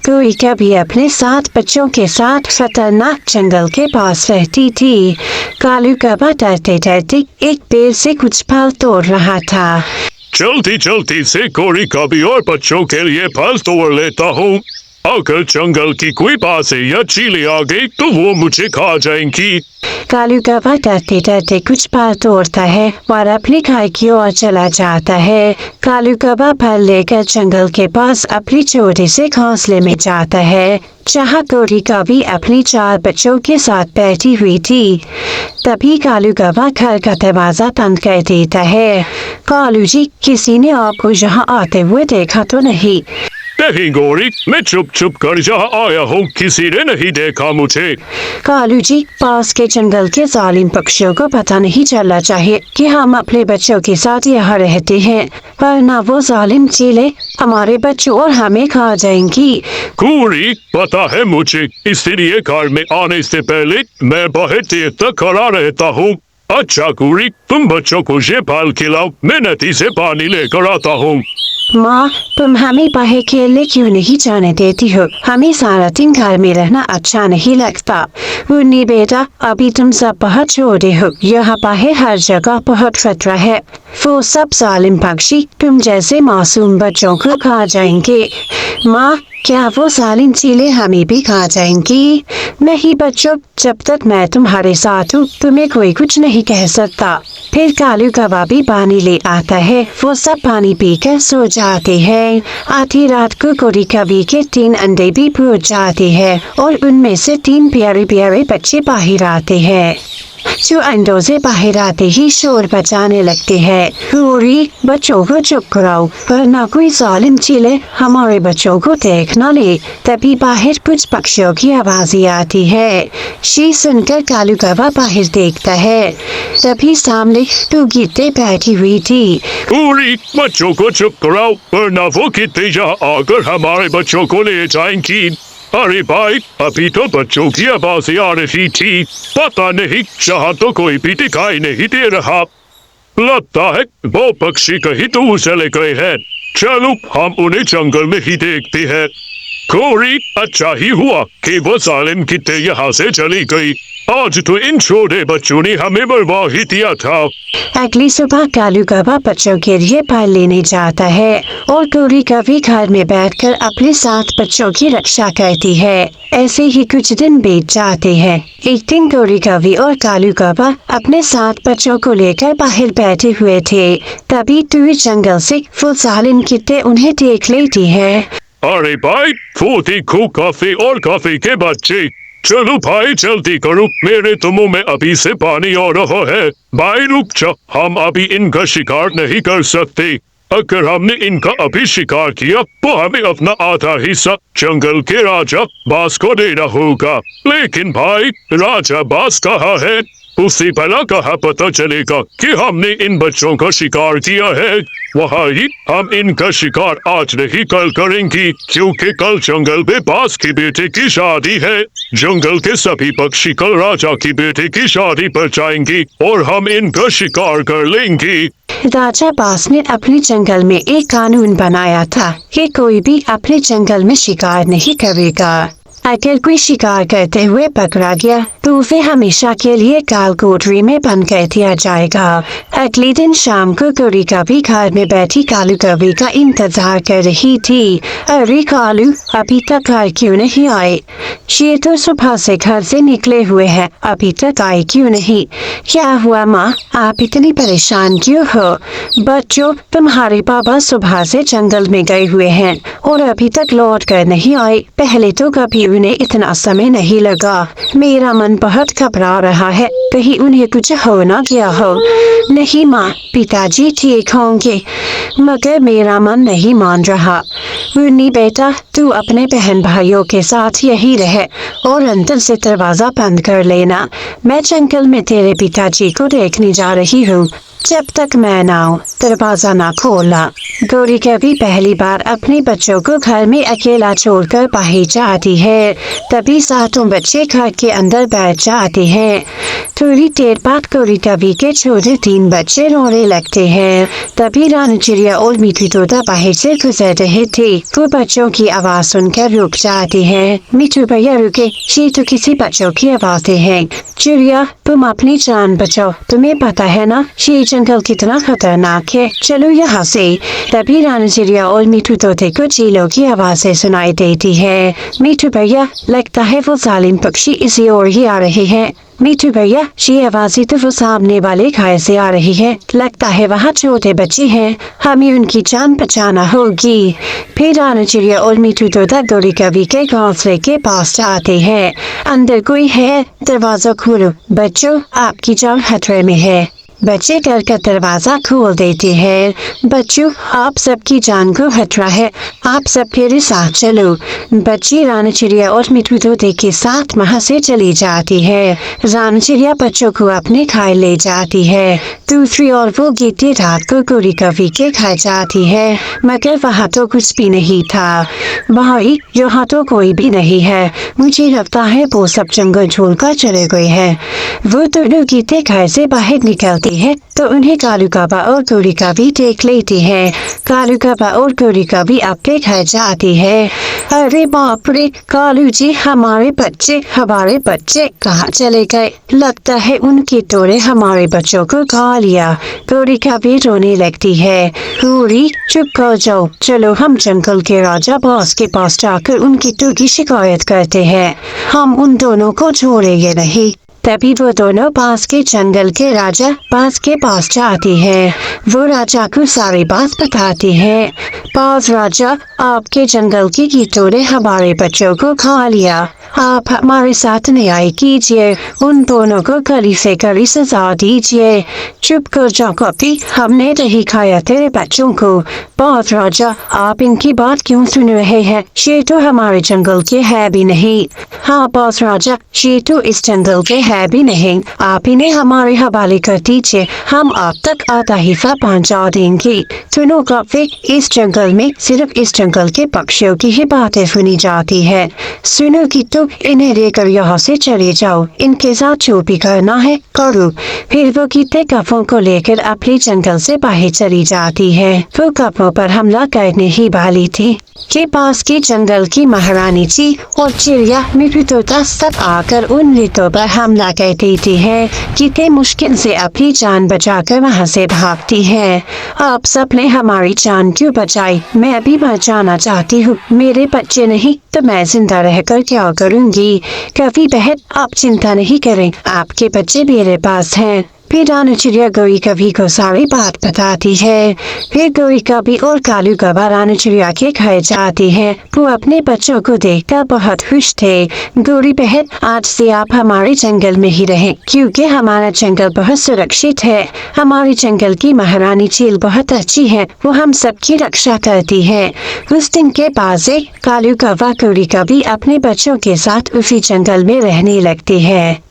कोई कभी अपने 7 बच्चों के साथ खतरनाक जंगल के पास रहती थी। कालू कौवा डरते डरते एक पेड़ से कुछ फल तोड़ रहा था। चलती चलती से कोरी कभी और बच्चों के लिए फल तोड़ लेता हूँ। अगर जंगल की कोई बासे या चीलें आ गई तो वो मुझे खा जाएंगी। कालू कौवा डरते डरते कुछ फल तोड़ता है और अपनी खाई की ओर चला जाता है। कालू कौवा फल लेकर जंगल के पास अपनी छोटे से घोंसले में जाता है, जहाँ कोरी कौवी अपनी 4 बच्चों के साथ बैठी हुई थी। तभी कालू कौवा घर का दरवाजा बंद कर देता है। कालू जी, किसी ने आपको यहाँ आते हुए देखा तो नहीं? नहीं गोरी, मैं चुप चुप कर यहाँ आया हूँ, किसी ने नहीं देखा मुझे। कालू जी, पास के जंगल के जालिम पक्षियों को पता नहीं चलना चाहिए कि हम अपने बच्चों के साथ यहाँ रहते हैं, वरना वो जालिम चीलें हमारे बच्चों और हमें खा जाएंगी। गोरी, पता है मुझे, इसलिए घर में आने से पहले मैं बहुत देर तक खड़ा रहता हूँ। अच्छा गोरी, तुम बच्चों को ये फल खिलाओ, मैं नदी से पानी लेकर आता हूँ। माँ, तुम हमें बाहर खेलने क्यों नहीं जाने देती हो? हमें सारा दिन घर में रहना अच्छा नहीं लगता। मुन्नी बेटा, अभी तुम सब बहुत छोटे हो, यहाँ बाहर हर जगह बहुत खतरा है। वो सब जालिम पक्षी तुम जैसे मासूम बच्चों को खा जाएंगे। माँ, क्या वो जालिम चीलें हमें भी खा जाएंगी? नहीं बच्चों, जब तक मैं तुम्हारे साथ हूँ तुम्हें कोई कुछ नहीं कह सकता। फिर कालू कौवा भी पानी ले आता है। वो सब पानी पीकर सो जाते हैं। आधी रात को कोरी कौवी के 3 अंडे भी फूट जाते हैं और उनमें से 3 प्यारे प्यारे बच्चे बाहर आते हैं, जो अंडों से बाहर आते ही शोर बजाने लगते हैं। कोरी, बच्चों को चुप कराओ, वरना कोई जालिम चीलें हमारे बच्चों को देख न ले। तभी बाहर कुछ पक्षियों की आवाज़ें आती है। शी सुनकर कालू कौवा बाहर देखता है। तभी सामने 2 गीतें बैठी हुई थी। कोरी, बच्चों को चुप कराओ, वरना वो गीतें यहाँ आकर हमारे बच्चों को ले जाएंगी। अरे भाई, अभी तो बच्चों की आवाज़ें आ रही थी, पता नहीं यहाँ तो कोई भी दिखाई नहीं दे रहा। लगता है वो पक्षी कहीं दूर चले गए हैं। चलो हम उन्हें जंगल में ही देखते हैं। कोरी, अच्छा ही हुआ कि वो जालिम गीतें यहाँ से चली गई। आज तो इन छोटे बच्चों ने हमें बर्बा ही दिया था। अगली सुबह कालू कौवा बच्चों के लिए फल लेने जाता है और कोरी कौवी घर में बैठकर अपने 7 बच्चों की रक्षा करती है। ऐसे ही कुछ दिन बीत जाते हैं। एक दिन कोरी कौवी और कालू कौवा अपने 7 बच्चों को लेकर बाहर बैठे हुए थे। तभी दूर जंगल से वो जालिम गीतें उन्हें देख लेती है। अरे भाई, वो देखो काफी और काफी के बच्चे। चलो भाई जल्दी करो, मेरे तो मुंह में अभी से पानी आ रहा है। भाई रुक जा, हम अभी इनका शिकार नहीं कर सकते। अगर हमने इनका अभी शिकार किया तो हमें अपना आधा हिस्सा जंगल के राजा बास को देना होगा। लेकिन भाई, राजा बास कहाँ है? उसे भला कहाँ पता चलेगा कि हमने इन बच्चों का शिकार किया है? वहाँ ही हम इनका शिकार आज नहीं कल करेंगे, क्योंकि कल जंगल में बास की बेटे की शादी है। जंगल के सभी पक्षी कल राजा की बेटे की शादी पर जाएंगे और हम इनका शिकार कर लेंगे। राजा बास ने अपने जंगल में एक कानून बनाया था कि कोई भी अपने जंगल में शिकार नहीं करेगा। अगर कोई शिकार करते हुए पकड़ा गया तो उसे हमेशा के लिए काल कोठरी में बंद कर दिया जाएगा। अगले दिन शाम को कोरी कौवी घर में बैठी कालू कौवी का इंतजार कर रही थी। अरे कालू, अभी तक घर क्यों नहीं आए? ये तो सुबह से घर से निकले हुए हैं, अभी तक आए क्यों नहीं? क्या हुआ माँ, आप इतनी परेशान क्यों हो? बच्चों, तुम्हारे पापा सुबह से जंगल में गए हुए हैं और अभी तक लौट कर नहीं आए। पहले तो कभी उन्हें इतना समय नहीं लगा। मेरा मन बहुत घबरा रहा है, कहीं उन्हें कुछ हो ना गया हो। नहीं माँ, पिताजी ठीक होंगे, मगर मेरा मन नहीं मान रहा। मुन्नी बेटा, तू अपने बहन भाइयों के साथ यही रह और अंदर से दरवाजा बंद कर लेना। मैं जंगल में तेरे पिताजी को देखने जा रही हूँ। जब तक मैं ना आऊं दरवाजा ना खोलना। कोरी कौवी पहली बार अपने बच्चों को घर में अकेला छोड़कर बाहर जाती है। है। तभी सातों बच्चे घर के अंदर बैठ जाते हैं। थोड़ी देर बाद कौड़ी कभी के छोटे 3 बच्चे रोने लगते हैं। तभी रानी चिड़िया और मीठू तोता बाहर से गुजर रहे थे। वो बच्चों की आवाज सुनकर रुक जाते हैं। मीठू भैया रुके, ये तो किसी बच्चों की आवाजें हैं। चिड़िया, तुम अपनी जान बचाओ, तुम्हें पता है ना ये जंगल कितना खतरनाक है, चलो यहाँ से। तभी रानी चिड़िया और मीठू तोते को चीलों की आवाजें सुनाई देती है। मीठू भैया, लगता है वो जालिम पक्षी इसी ओर ही आ रहे हैं। मीठू भैया, ये आवाज़ें तो वो सामने वाले खाए से आ रही है, लगता है वहाँ छोटे बच्चे हैं, हमें उनकी जान बचाना होगी। फिर रानी चिड़िया और मीठू तोता गौरी कवि के घोंसले के पास जाते हैं। अंदर कोई है, दरवाजा खोलो, बच्चों आपकी जान खतरे में है। बच्चे डर कर दरवाजा खोल देते हैं। बच्चों, आप सबकी जान को खतरा है, आप सब मेरे साथ चलो। बच्ची रानी चिड़िया और मीठू तोते के साथ वहाँ से चली जाती है। रानी चिड़िया बच्चों को अपने खाए ले जाती है। दूसरी ओर वो गिरती रात को गौरी कवि के घर जाती है, मगर वहाँ तो कुछ भी नहीं था। भाई, यहाँ तो कोई भी नहीं है, मुझे लगता है वो सब जंगल छोड़कर चले गए हैं। वो दोनों गिरते घर से बाहर निकलती है तो उन्हें कालू काबा और गौरी कवि देख लेती है। कालू काबा और गौरी कवि आपके घर जाती है। अरे बाप रे कालू जी, हमारे बच्चे कहाँ चले गए? लगता है उनकी तोड़े हमारे बच्चों को खा लिया। गौरी कवि रोने लगती है। गौरी, चुप कर जाओ, चलो हम जंगल के राजा बॉस के पास जाकर उनकी तो की शिकायत करते हैं, हम उन दोनों को छोड़ेंगे नहीं। तभी वो दोनों पास के जंगल के राजा बास के पास जाती है। वो राजा को सारी बात बताती है। बास राजा, आपके जंगल की कीटों ने हमारे बच्चों को खा लिया, आप हमारे साथ न्याय कीजिए, उन दोनों को कड़ी से कड़ी सजा दीजिए। चुप कर जाओ कॉपी, हमने नहीं खाया तेरे बच्चों को। बास राजा, आप इनकी बात क्यों सुन रहे हैं? ये तो हमारे जंगल के है भी नहीं। हाँ बास राजा, ये तो इस जंगल के है भी नहीं, आप इन्हें हमारे हवाले कर दीजिए, हम आप तक आधा हिस्सा पहुंचा देंगे। सुनो कॉपी, इस जंगल में सिर्फ इस जंगल के पक्षियों की ही बातें सुनी जाती है। सुनो कि तो इन्हें लेकर यहाँ से चले जाओ, इनके साथ जो भी करना है करो। फिर वो कीते कफों को लेकर अपने जंगल से बाहर चली जाती है। वो कफों पर हमला करने ही वाली थी के पास के जंगल की महारानी जी और चिड़िया मीठू तोता सब आकर उन रितों पर हमला कर देती है। कितने मुश्किल से अपनी जान बचाकर वहाँ से भागती है। आप सब ने हमारी जान क्यों बचाई? मैं भी मर जाना चाहती हूँ, मेरे बच्चे नहीं तो मैं जिंदा रहकर क्या करूँगी? कवि बहन, आप चिंता नहीं करें, आपके बच्चे मेरे पास हैं। फिर रानी चिड़िया गौरी कवि को सारी बात बताती है। फिर गौरी कवि और कालू काबा रानी चिड़िया के घर जाती है। वो अपने बच्चों को देखकर बहुत खुश थे। गौरी बहन, आज से आप हमारे जंगल में ही रहें, क्योंकि हमारा जंगल बहुत सुरक्षित है। हमारे जंगल की महारानी चील बहुत अच्छी है, वो हम सबकी रक्षा करती है। उस दिन के बाद से कालू काबा गौरी कवि अपने बच्चों के साथ उसी जंगल में रहने लगती है।